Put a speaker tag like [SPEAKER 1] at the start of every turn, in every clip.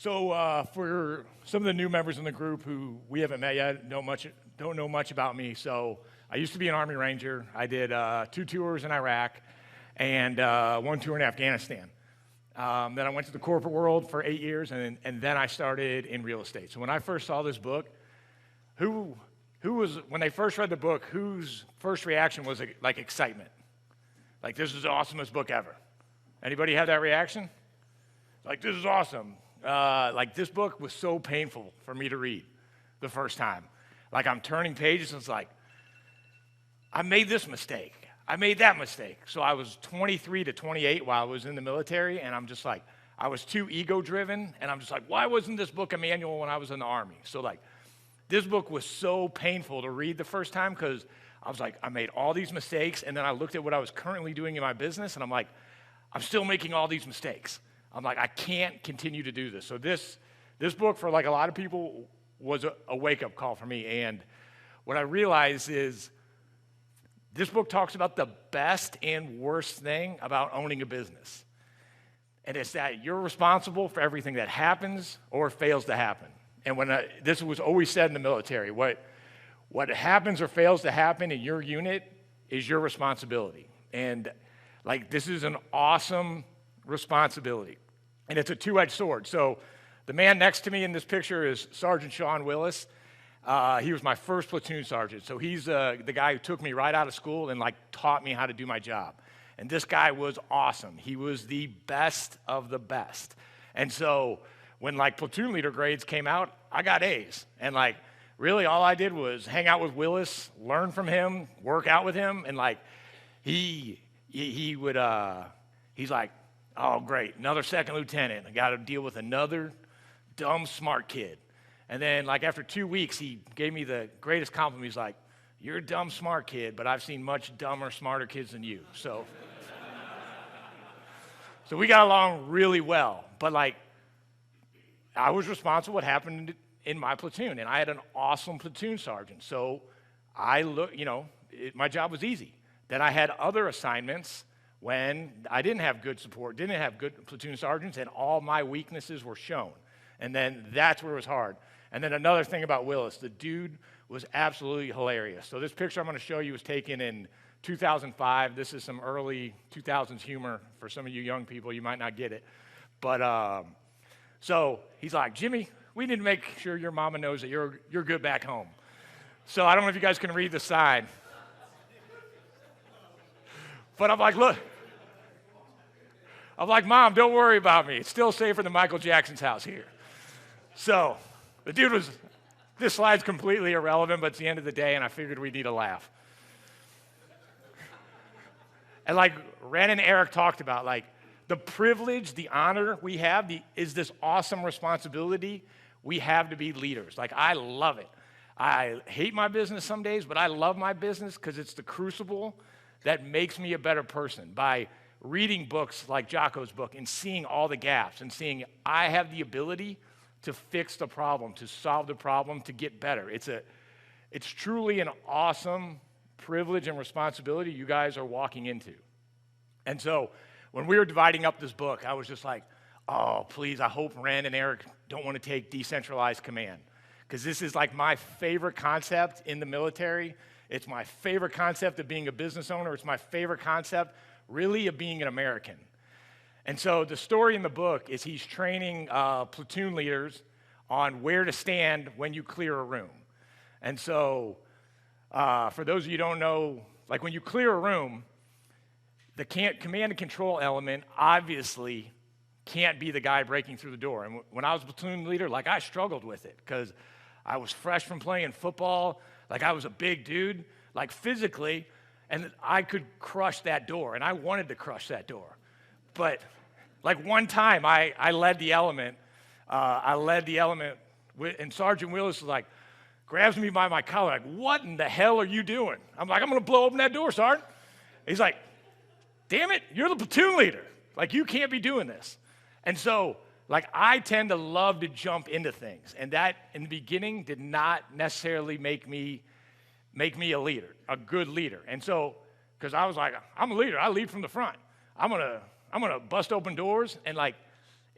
[SPEAKER 1] For some of the new members in the group who we haven't met yet, don't know much about me. So I used to be an Army Ranger. I did 2 tours in Iraq and 1 tour in Afghanistan. Then I went to the corporate world for 8 years, and then I started in real estate. So when I first saw this book, when they first read the book, whose first reaction was like excitement? Like, this is the awesomest book ever. Anybody have that reaction? Like, this is awesome. Like, this book was so painful for me to read the first time. Like, I'm turning pages, and it's like, I made this mistake. I made that mistake. So I was 23 to 28 while I was in the military, and I'm just like, I was too ego-driven, and I'm just like, why wasn't this book a manual when I was in the Army? So, like, this book was so painful to read the first time because I was like, I made all these mistakes, and then I looked at what I was currently doing in my business, and I'm like, I'm still making all these mistakes. I'm like, I can't continue to do this. So this book, for like a lot of people, was a wake-up call for me. And what I realized is this book talks about the best and worst thing about owning a business. And it's that you're responsible for everything that happens or fails to happen. And this was always said in the military, what happens or fails to happen in your unit is your responsibility. And like, this is an awesome responsibility. And it's a two-edged sword. So the man next to me in this picture is Sergeant Sean Willis. He was my first platoon sergeant. So he's the guy who took me right out of school and like taught me how to do my job. And this guy was awesome. He was the best of the best. And so when like platoon leader grades came out, I got A's. And like, really all I did was hang out with Willis, learn from him, work out with him. And like, he's like, oh, great, another second lieutenant. I got to deal with another dumb, smart kid. And then, like, after 2 weeks, he gave me the greatest compliment. He's like, you're a dumb, smart kid, but I've seen much dumber, smarter kids than you. So we got along really well. But, like, I was responsible for what happened in my platoon, and I had an awesome platoon sergeant. So my job was easy. Then I had other assignments when I didn't have good support, didn't have good platoon sergeants, and all my weaknesses were shown. And then that's where it was hard. And then another thing about Willis, the dude was absolutely hilarious. So this picture I'm going to show you was taken in 2005. This is some early 2000s humor. For some of you young people, you might not get it. But so he's like, Jimmy, we need to make sure your mama knows that you're good back home. So I don't know if you guys can read the sign. But I'm like, look. I'm like, Mom, don't worry about me. It's still safer than Michael Jackson's house here. So the dude this slide's completely irrelevant, but it's the end of the day, and I figured we'd need a laugh. And like Ren and Eric talked about, like the privilege, the honor we have is this awesome responsibility we have to be leaders. Like, I love it. I hate my business some days, but I love my business because it's the crucible that makes me a better person. By reading books like Jocko's book and seeing all the gaps and seeing I have the ability to fix the problem, to solve the problem, to get better. It's truly an awesome privilege and responsibility you guys are walking into. And so when we were dividing up this book, I was just like, oh, please, I hope Ren and Eric don't want to take decentralized command, because this is like my favorite concept in the military. It's my favorite concept of being a business owner. It's my favorite concept, really, of being an American. And so the story in the book is he's training platoon leaders on where to stand when you clear a room. And so for those of you who don't know, like when you clear a room, the command and control element obviously can't be the guy breaking through the door. And when I was a platoon leader, like, I struggled with it because I was fresh from playing football. Like, I was a big dude, like physically, and I could crush that door, and I wanted to crush that door. But like one time I led the element, and Sergeant Willis was like, grabs me by my collar, like, what in the hell are you doing? I'm like, I'm going to blow open that door, Sergeant. He's like, damn it, you're the platoon leader. Like, you can't be doing this. And so, like, I tend to love to jump into things, and that in the beginning did not necessarily make me a leader, a good leader. And so, because I was like, I'm a leader, I lead from the front. I'm gonna bust open doors, and like,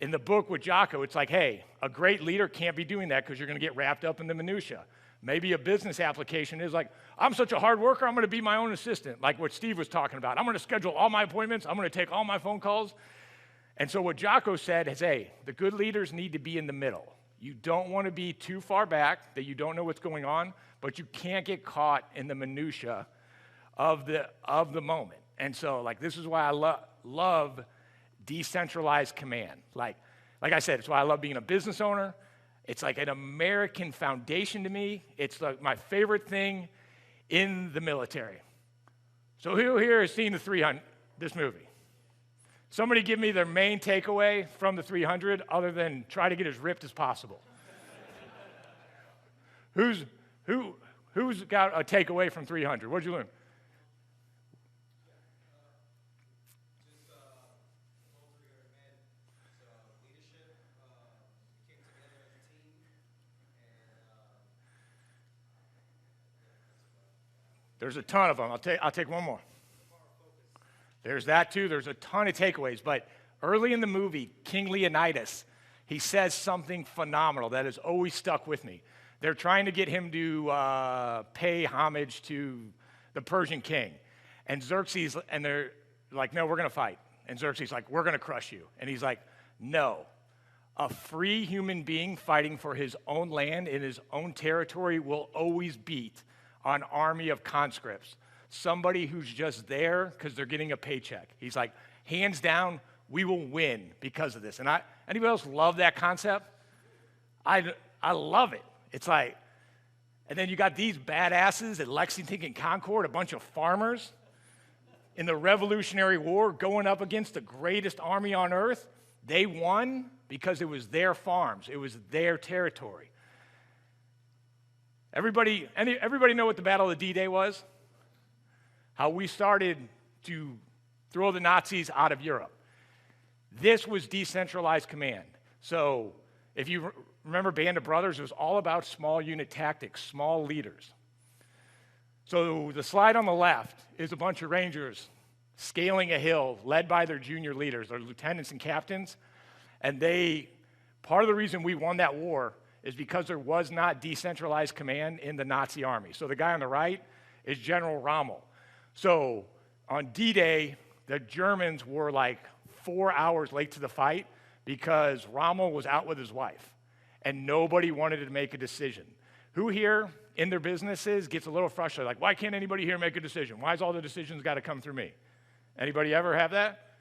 [SPEAKER 1] in the book with Jocko, it's like, hey, a great leader can't be doing that because you're going to get wrapped up in the minutia. Maybe a business application is like, I'm such a hard worker, I'm going to be my own assistant, like what Steve was talking about. I'm going to schedule all my appointments, I'm going to take all my phone calls. And so what Jocko said is, hey, the good leaders need to be in the middle. You don't want to be too far back that you don't know what's going on, but you can't get caught in the minutia of the moment. And so, like, this is why I love decentralized command. Like I said, it's why I love being a business owner. It's like an American foundation to me. It's like my favorite thing in the military. So who here has seen the 300, this movie? Somebody give me their main takeaway from the 300 other than try to get as ripped as possible. Who's got a takeaway from 300? What'd you learn? There's a ton of them. I'll take one more. There's that too. There's a ton of takeaways. But early in the movie, King Leonidas, he says something phenomenal that has always stuck with me. They're trying to get him to pay homage to the Persian king. And Xerxes, and they're like, no, we're going to fight. And Xerxes like, we're going to crush you. And he's like, no. A free human being fighting for his own land in his own territory will always beat an army of conscripts, somebody who's just there because they're getting a paycheck. He's like, hands down, we will win because of this. And anybody else love that concept? I love it. It's like, and then you got these badasses at Lexington and Concord, a bunch of farmers in the Revolutionary War going up against the greatest army on earth. They won because it was their farms. It was their territory. Everybody know what the Battle of D-Day was? How we started to throw the Nazis out of Europe. This was decentralized command. So if you remember Band of Brothers, it was all about small unit tactics, small leaders. So the slide on the left is a bunch of Rangers scaling a hill led by their junior leaders, their lieutenants and captains. And part of the reason we won that war is because there was not decentralized command in the Nazi army. So the guy on the right is General Rommel. So on D-Day, the Germans were like 4 hours late to the fight because Rommel was out with his wife, and nobody wanted to make a decision. Who here in their businesses gets a little frustrated, like, why can't anybody here make a decision? Why's all the decisions got to come through me? Anybody ever have that?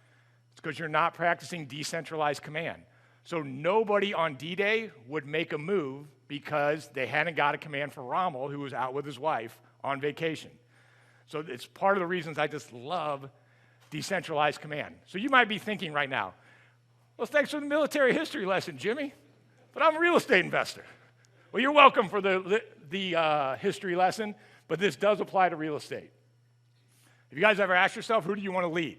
[SPEAKER 1] It's because you're not practicing decentralized command. So nobody on D-Day would make a move because they hadn't got a command from Rommel, who was out with his wife on vacation. So it's part of the reasons I just love decentralized command. So you might be thinking right now, well, thanks for the military history lesson, Jimmy, but I'm a real estate investor. Well, you're welcome for the history lesson, but this does apply to real estate. Have you guys ever asked yourself, who do you want to lead?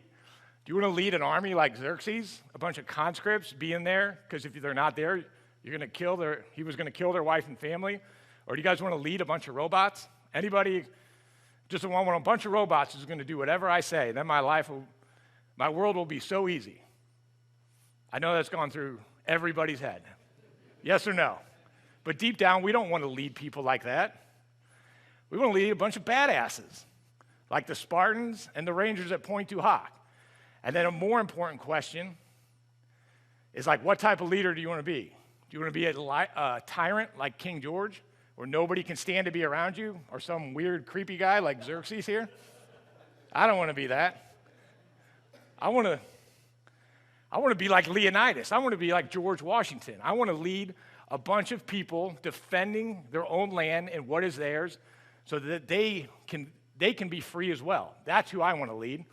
[SPEAKER 1] Do you want to lead an army like Xerxes, a bunch of conscripts being there? Because if they're not there, he was going to kill their wife and family. Or do you guys want to lead a bunch of robots? Anybody just want a bunch of robots who's going to do whatever I say? Then my world will be so easy. I know that's gone through everybody's head. Yes or no? But deep down, we don't want to lead people like that. We want to lead a bunch of badasses, like the Spartans and the Rangers at Point Du Hoc. And then a more important question is like, what type of leader do you want to be? Do you want to be a tyrant like King George, where nobody can stand to be around you, or some weird, creepy guy like Xerxes here? I don't want to be that. I want to be like Leonidas. I want to be like George Washington. I want to lead a bunch of people defending their own land and what is theirs so that they can be free as well. That's who I want to lead.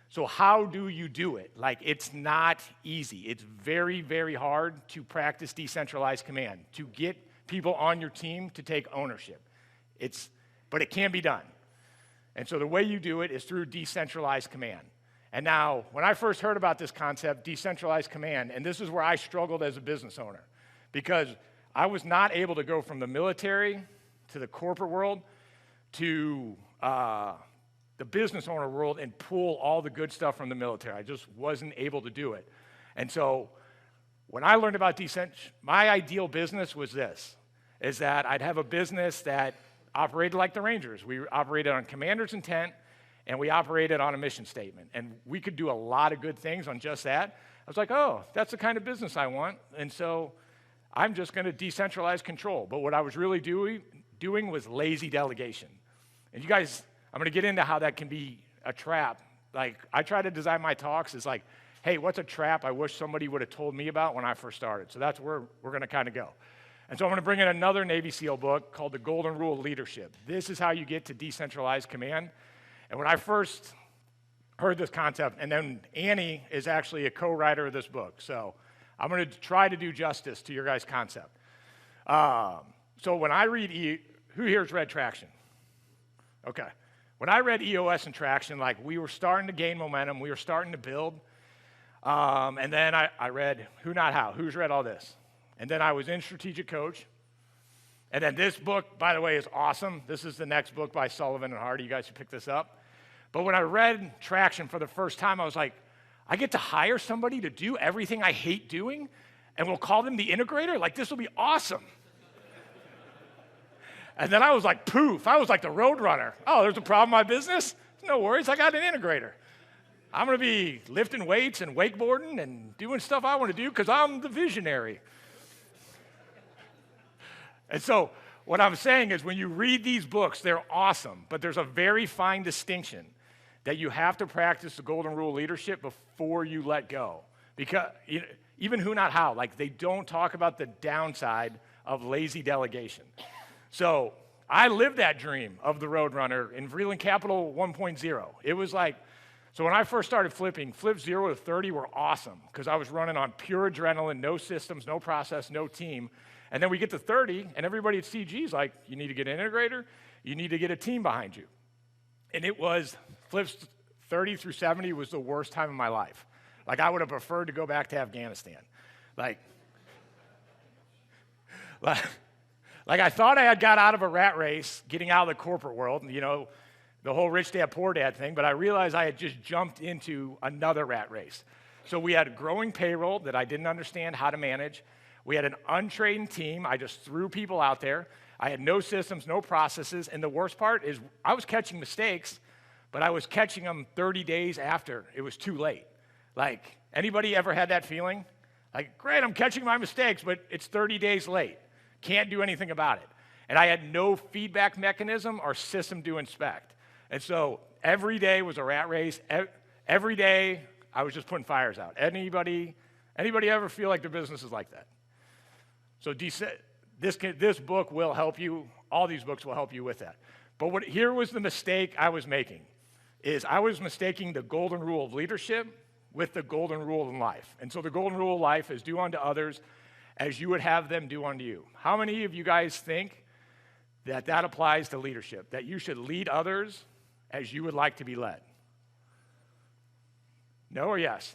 [SPEAKER 1] So how do you do it? Like, it's not easy. It's very, very hard to practice decentralized command, to get people on your team to take ownership. But it can be done. And so the way you do it is through decentralized command. And now, when I first heard about this concept, decentralized command, and this is where I struggled as a business owner, because I was not able to go from the military to the corporate world to the business owner world and pull all the good stuff from the military. I just wasn't able to do it. And so When I learned about my ideal business was this, is that I'd have a business that operated like the Rangers. We operated on commander's intent, and we operated on a mission statement. And we could do a lot of good things on just that. I was like, oh, that's the kind of business I want. And so I'm just going to decentralize control. But what I was really doing was lazy delegation. And you guys, I'm going to get into how that can be a trap. Like, I try to design my talks as like, hey, what's a trap I wish somebody would have told me about when I first started? So that's where we're going to kind of go. And so I'm going to bring in another Navy SEAL book called The Golden Rule of Leadership. This is how you get to decentralized command. And when I first heard this concept, and then Annie is actually a co-writer of this book, so I'm going to try to do justice to your guys' concept. So when I read, who here's read Traction? Okay. When I read EOS and Traction, like we were starting to gain momentum, we were starting to build. And then I read Who Not How. Who's read all this? And then I was in Strategic Coach. And then this book, by the way, is awesome. This is the next book by Sullivan and Hardy. You guys should pick this up. But when I read Traction for the first time, I was like, I get to hire somebody to do everything I hate doing, and we'll call them the integrator? Like, this will be awesome. And then I was like, poof, I was like the road runner. Oh, there's a problem in my business? No worries, I got an integrator. I'm going to be lifting weights and wakeboarding and doing stuff I want to do because I'm the visionary. And so what I'm saying is when you read these books, they're awesome, but there's a very fine distinction that you have to practice the golden rule of leadership before you let go. Because even Who Not How, like they don't talk about the downside of lazy delegation. So I lived that dream of the Roadrunner in Vreeland Capital 1.0. It was like, so when I first started flipping, flips 0 to 30 were awesome because I was running on pure adrenaline, no systems, no process, no team. And then we get to 30, and everybody at CG is like, you need to get an integrator, you need to get a team behind you. And it was, flips 30 through 70 was the worst time of my life. Like, I would have preferred to go back to Afghanistan. Like I thought I had got out of a rat race, getting out of the corporate world, you know, the whole rich dad, poor dad thing, but I realized I had just jumped into another rat race. So we had a growing payroll that I didn't understand how to manage. We had an untrained team. I just threw people out there. I had no systems, no processes, and the worst part is I was catching mistakes, but I was catching them 30 days after it was too late. Like, anybody ever had that feeling? Like, great, I'm catching my mistakes, but it's 30 days late. Can't do anything about it. And I had no feedback mechanism or system to inspect. And so every day was a rat race. Every day I was just putting fires out. Anybody ever feel like their business is like that? So this book will help you. All these books will help you with that. But here was the mistake I was making, is I was mistaking the golden rule of leadership with the golden rule in life. And so the golden rule of life is do unto others as you would have them do unto you. How many of you guys think that that applies to leadership, that you should lead others as you would like to be led? No or yes?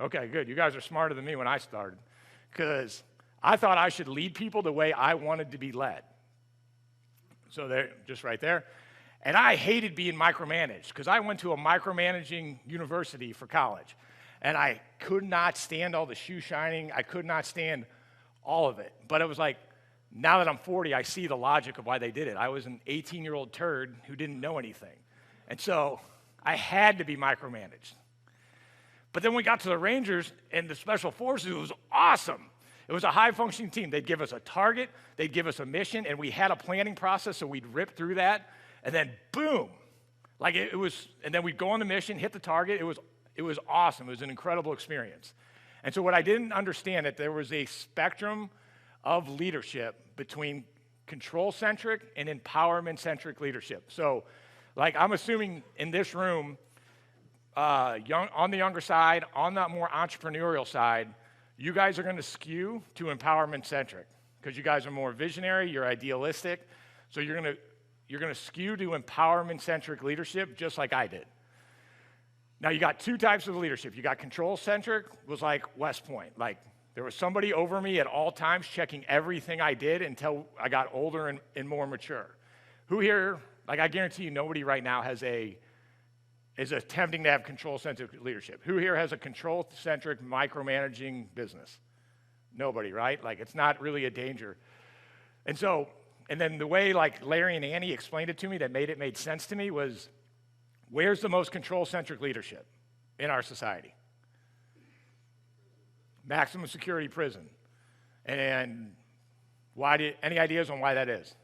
[SPEAKER 1] Okay, good. You guys are smarter than me when I started, because I thought I should lead people the way I wanted to be led. So they're just right there. And I hated being micromanaged because I went to a micromanaging university for college. And I could not stand all the shoe shining. I could not stand all of it. But it was like, now that I'm 40, I see the logic of why they did it. I was an 18-year-old turd who didn't know anything. And so I had to be micromanaged. But then we got to the Rangers and the Special Forces. It was awesome. It was a high-functioning team. They'd give us a target. They'd give us a mission. And we had a planning process, so we'd rip through that. And then, boom. Like it was, and then we'd go on the mission, hit the target. It was awesome. It was an incredible experience. And so what I didn't understand, that there was a spectrum of leadership between control-centric and empowerment-centric leadership. So, like, I'm assuming in this room, on the younger side, on that more entrepreneurial side, you guys are going to skew to empowerment-centric because you guys are more visionary, you're idealistic, so you're going to skew to empowerment-centric leadership just like I did. Now, you got two types of leadership. You got control-centric, was like West Point. Like, there was somebody over me at all times checking everything I did until I got older and more mature. Who here, like I guarantee you nobody right now has a is attempting to have control-centric leadership. Who here has a control-centric, micromanaging business? Nobody, right? Like, it's not really a danger. And so, and then the way like Larry and Annie explained it to me that made sense to me was, where's the most control-centric leadership in our society? Maximum security prison. And any ideas on why that is?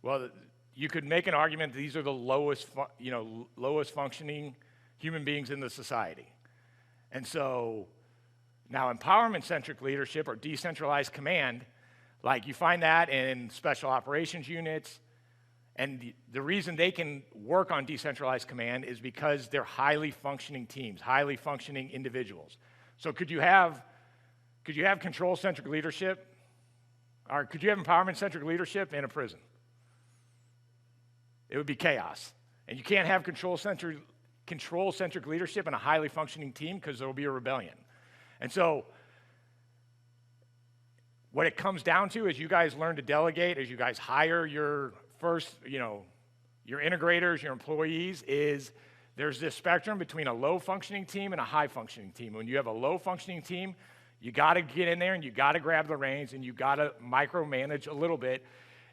[SPEAKER 1] Well, you could make an argument that these are the lowest functioning human beings in the society. And so now empowerment-centric leadership or decentralized command, like you find that in special operations units, and the reason they can work on decentralized command is because they're highly functioning teams, highly functioning individuals. So could you have control-centric leadership, or could you have empowerment-centric leadership in a prison? It would be chaos. And you can't have control-centric leadership in a highly functioning team because there will be a rebellion. And so what it comes down to is you guys learn to delegate, as you guys hire your first, your integrators, your employees, is there's this spectrum between a low-functioning team and a high-functioning team. When you have a low-functioning team, you got to get in there and you got to grab the reins and you got to micromanage a little bit.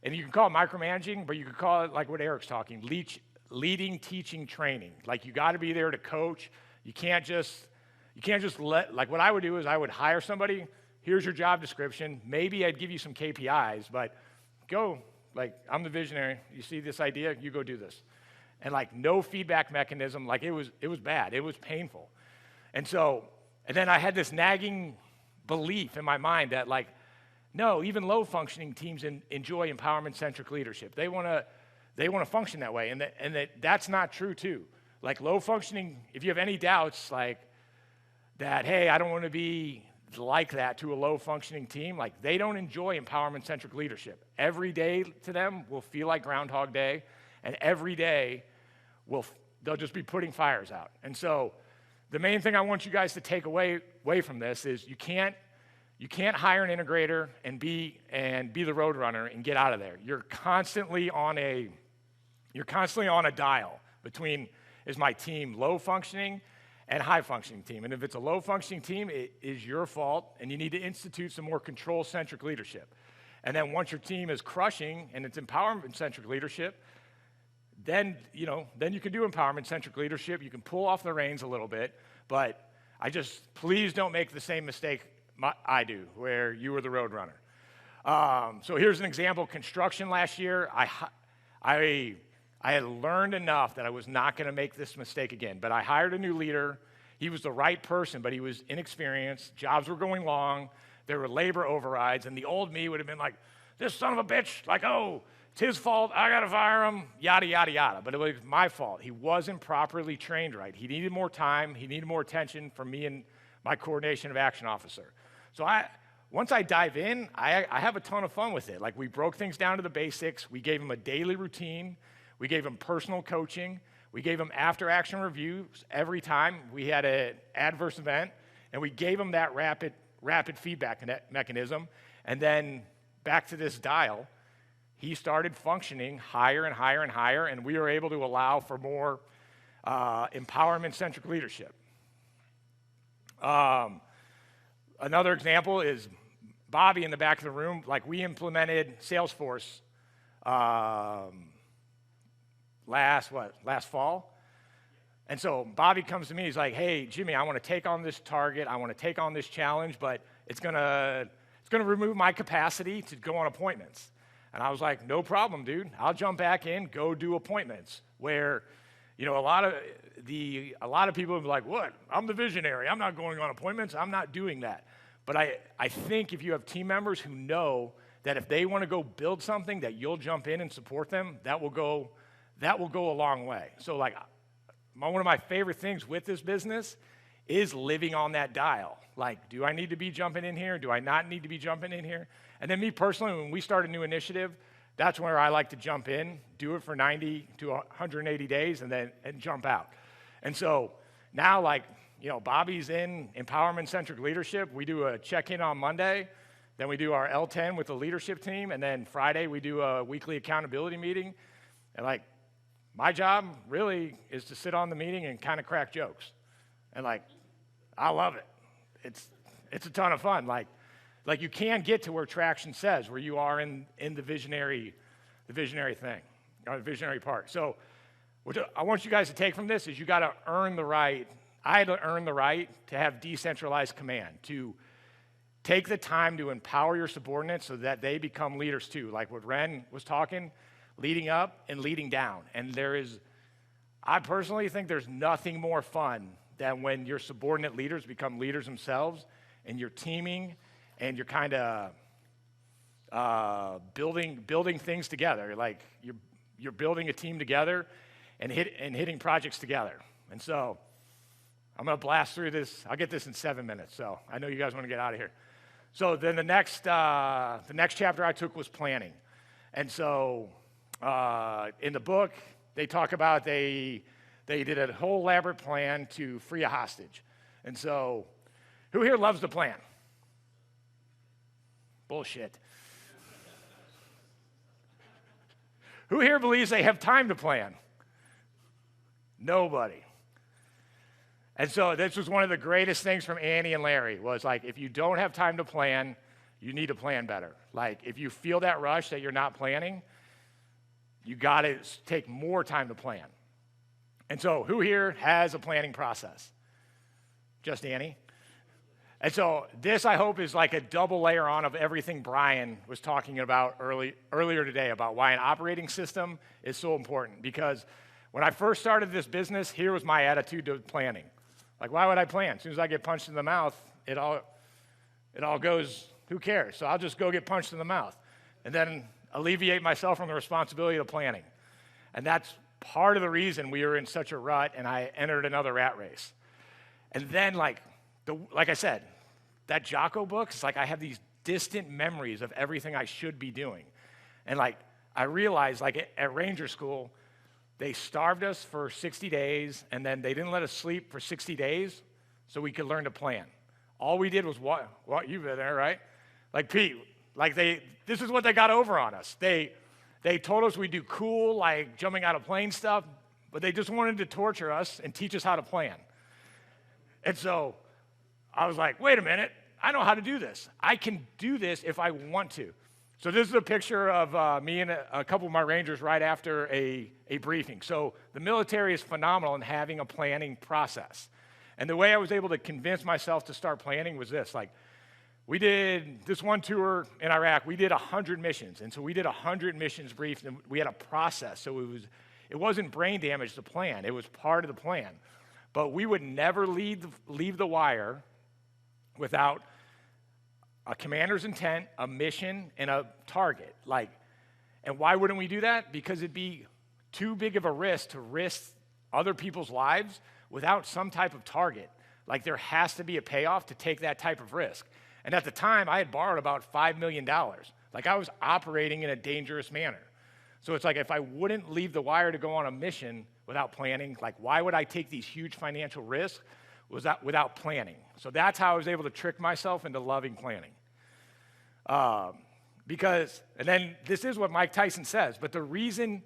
[SPEAKER 1] And you can call it micromanaging, but you could call it like what Eric's talking, leading, teaching, training. Like you got to be there to coach. You can't just let, like what I would do is I would hire somebody, here's your job description. Maybe I'd give you some KPIs, but go, like I'm the visionary. You see this idea, you go do this. And like no feedback mechanism, like it was bad, it was painful. And then I had this nagging belief in my mind that like, no, even low-functioning teams enjoy empowerment-centric leadership. They want to function that way, and that's not true too. Like low-functioning, if you have any doubts, like that, hey, I don't want to be like that to a low-functioning team. Like they don't enjoy empowerment-centric leadership. Every day to them will feel like Groundhog Day, and every day they'll just be putting fires out. And so, the main thing I want you guys to take away from this is you can't hire an integrator and be the road runner and get out of there. You're constantly on a dial between, is my team low functioning and high functioning team? And if it's a low functioning team, it is your fault and you need to institute some more control centric leadership. And then once your team is crushing and it's empowerment centric leadership, then you can do empowerment centric leadership. You can pull off the reins a little bit, but please don't make the same mistake I do, where you were the road runner. So here's an example. Construction last year, I had learned enough that I was not going to make this mistake again. But I hired a new leader. He was the right person, but he was inexperienced. Jobs were going long. There were labor overrides. And the old me would have been like, this son of a bitch, like, oh, it's his fault. I got to fire him, yada, yada, yada. But it was my fault. He wasn't properly trained right. He needed more time. He needed more attention from me and my coordination of action officer. So once I dive in, I have a ton of fun with it. Like we broke things down to the basics. We gave him a daily routine. We gave him personal coaching. We gave him after-action reviews every time we had an adverse event, and we gave him that rapid feedback mechanism. And then back to this dial, he started functioning higher and higher and higher, and we were able to allow for more empowerment-centric leadership. Another example is Bobby in the back of the room. Like we implemented Salesforce last fall. And so Bobby comes to me, he's like, hey, Jimmy, I want to take on this target. I want to take on this challenge, but it's gonna remove my capacity to go on appointments. And I was like, no problem, dude. I'll jump back in, go do appointments. Where, a lot of people would be like, what? I'm the visionary. I'm not going on appointments. I'm not doing that. But I think if you have team members who know that if they want to go build something, that you'll jump in and support them, that will go a long way. So like one of my favorite things with this business is living on that dial. Like, do I need to be jumping in here? Do I not need to be jumping in here? And then me personally, when we start a new initiative, that's where I like to jump in, do it for 90 to 180 days, and jump out. And so now, like, Bobby's in empowerment-centric leadership. We do a check-in on Monday. Then we do our L10 with the leadership team. And then Friday, we do a weekly accountability meeting. And, like, My job really is to sit on the meeting and kind of crack jokes. And like, I love it. It's a ton of fun. Like you can get to where Traction says, where you are in the visionary thing, or the visionary part. So what I want you guys to take from this is you got to earn the right. I had to earn the right to have decentralized command, to take the time to empower your subordinates so that they become leaders too. Like what Ren was talking, leading up and leading down. And I personally think there's nothing more fun than when your subordinate leaders become leaders themselves and you're teaming and you're kind of building things together. Like you're building a team together and hitting projects together. And so I'm going to blast through this. I'll get this in 7 minutes, so I know you guys want to get out of here. So then the next chapter I took was planning. And so in the book, they talk about they did a whole elaborate plan to free a hostage. And so who here loves to plan? Bullshit. Who here believes they have time to plan? Nobody. And so this was one of the greatest things from Annie and Larry was like, if you don't have time to plan, you need to plan better. Like if you feel that rush that you're not planning, you got to take more time to plan. And so who here has a planning process? Just Annie? And so this, I hope, is like a double layer on of everything Brian was talking about earlier today about why an operating system is so important. Because when I first started this business, here was my attitude to planning. Like, why would I plan? As soon as I get punched in the mouth, it all goes, who cares? So I'll just go get punched in the mouth and then alleviate myself from the responsibility of planning. And that's part of the reason we were in such a rut and I entered another rat race. And then, like I said, that Jocko book, it's like I have these distant memories of everything I should be doing. And like, I realized like at Ranger School, they starved us for 60 days, and then they didn't let us sleep for 60 days so we could learn to plan. All we did was what you've been there, right? Like Pete, like this is what they got over on us. They told us we'd do cool, like jumping out of plane stuff, but they just wanted to torture us and teach us how to plan. And so I was like, wait a minute, I know how to do this. I can do this if I want to. So this is a picture of me and a couple of my Rangers right after a briefing. So the military is phenomenal in having a planning process. And the way I was able to convince myself to start planning was this. Like, we did this one tour in Iraq. We did 100 missions. And so we did 100 missions briefs, and we had a process. So it wasn't brain damage to plan. It was part of the plan. But we would never leave the wire without a commander's intent, a mission, and a target. And why wouldn't we do that? Because it'd be too big of a risk to risk other people's lives without some type of target. Like there has to be a payoff to take that type of risk. And at the time, I had borrowed about $5 million. Like I was operating in a dangerous manner. So it's like if I wouldn't leave the wire to go on a mission without planning, like why would I take these huge financial risks without planning? So that's how I was able to trick myself into loving planning. And then this is what Mike Tyson says, but the reason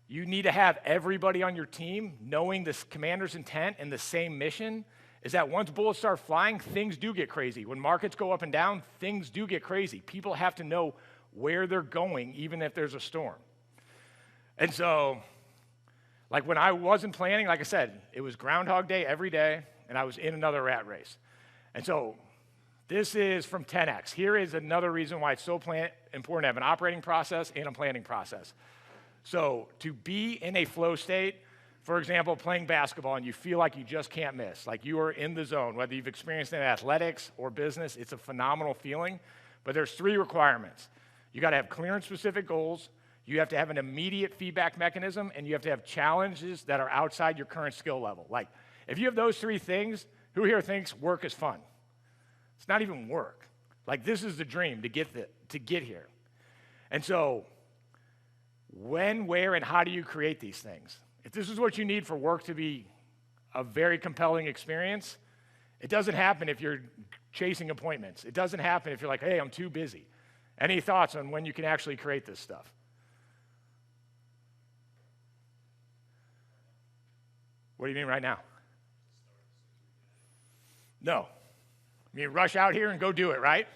[SPEAKER 1] you need to have everybody on your team knowing this commander's intent and the same mission is that once bullets start flying, things do get crazy. When markets go up and down, things do get crazy. People have to know where they're going, even if there's a storm. And so, like when I wasn't planning, like I said, it was Groundhog Day every day, and I was in another rat race. And so this is from 10X. Here is another reason why it's so important to have an operating process and a planning process. So to be in a flow state, for example, playing basketball and you feel like you just can't miss, like you are in the zone, whether you've experienced it in athletics or business, it's a phenomenal feeling. But there's 3 requirements. You got to have clear and specific goals. You have to have an immediate feedback mechanism, and you have to have challenges that are outside your current skill level. Like if you have those 3 things, who here thinks work is fun? It's not even work. Like this is the dream to get here. And so when, where, and how do you create these things? If this is what you need for work to be a very compelling experience, it doesn't happen if you're chasing appointments. It doesn't happen if you're like, hey, I'm too busy. Any thoughts on when you can actually create this stuff? What do you mean right now? No. I mean, rush out here and go do it, right?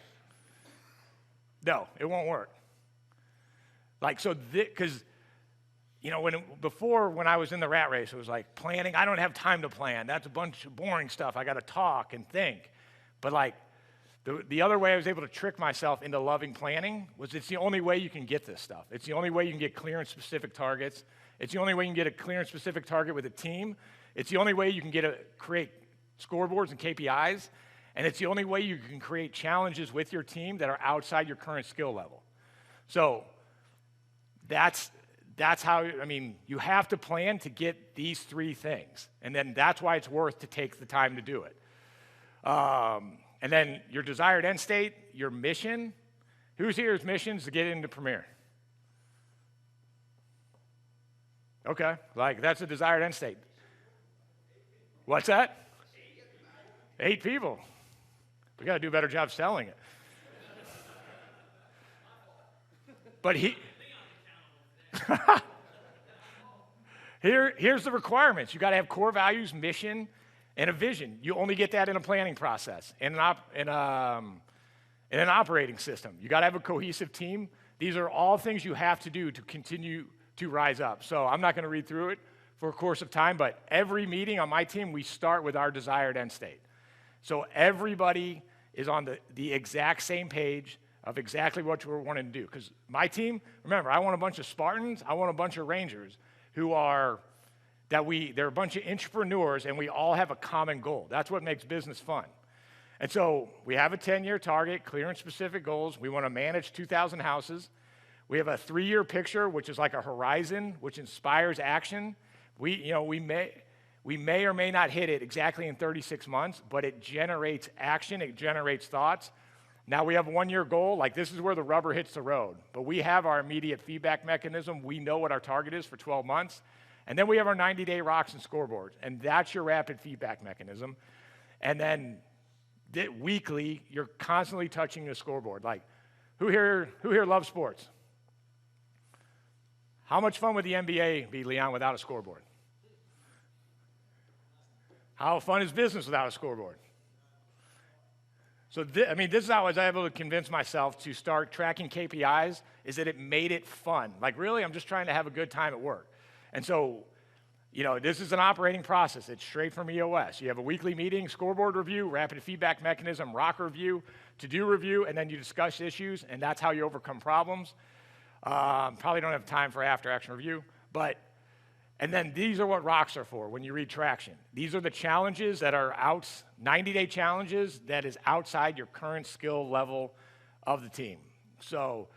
[SPEAKER 1] No, it won't work. Like, so, because, you know, before when I was in the rat race, it was like planning. I don't have time to plan. That's a bunch of boring stuff. I got to talk and think. But like, the other way I was able to trick myself into loving planning was it's the only way you can get this stuff. It's the only way you can get clear and specific targets. It's the only way you can get a clear and specific target with a team. It's the only way you can create scoreboards and KPIs. And it's the only way you can create challenges with your team that are outside your current skill level. So that's how, I mean, you have to plan to get these three things. And then that's why it's worth to take the time to do it. And then your desired end state, your mission. Who's here's missions to get into Premier? Okay, like that's a desired end state. What's that? 8 people. We got to do a better job selling it. But here's the requirements. You got to have core values, mission, and a vision. You only get that in a planning process, in an operating system. You got to have a cohesive team. These are all things you have to do to continue to rise up. So I'm not going to read through it for a course of time, but every meeting on my team, we start with our desired end state. So everybody is on the exact same page of exactly what we're wanting to do. Because my team, remember, I want a bunch of Spartans, I want a bunch of Rangers they're a bunch of entrepreneurs, and we all have a common goal. That's what makes business fun. And so we have a 10-year target, clear and specific goals. We want to manage 2,000 houses. We have a 3-year picture, which is like a horizon, which inspires action. We may or may not hit it exactly in 36 months, but it generates action, it generates thoughts. Now we have a 1-year goal, like this is where the rubber hits the road. But we have our immediate feedback mechanism. We know what our target is for 12 months. And then we have our 90-day rocks and scoreboards, and that's your rapid feedback mechanism. And then weekly, you're constantly touching the scoreboard. Like, who here loves sports? How much fun would the NBA be, Leon, without a scoreboard? How fun is business without a scoreboard? So, this is how I was able to convince myself to start tracking KPIs, is that it made it fun. Like, really, I'm just trying to have a good time at work. And so, this is an operating process. It's straight from EOS. You have a weekly meeting, scoreboard review, rapid feedback mechanism, rock review, to-do review, and then you discuss issues, and that's how you overcome problems. Probably don't have time for after-action review, and then these are what rocks are for when you read traction. These are the challenges that are 90-day challenges that is outside your current skill level of the team. So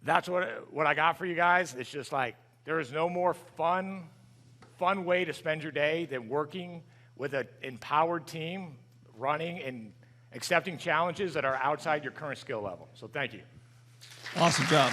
[SPEAKER 1] that's what I got for you guys. It's just like, there is no more fun way to spend your day than working with an empowered team, running and accepting challenges that are outside your current skill level. So thank you.
[SPEAKER 2] Awesome job.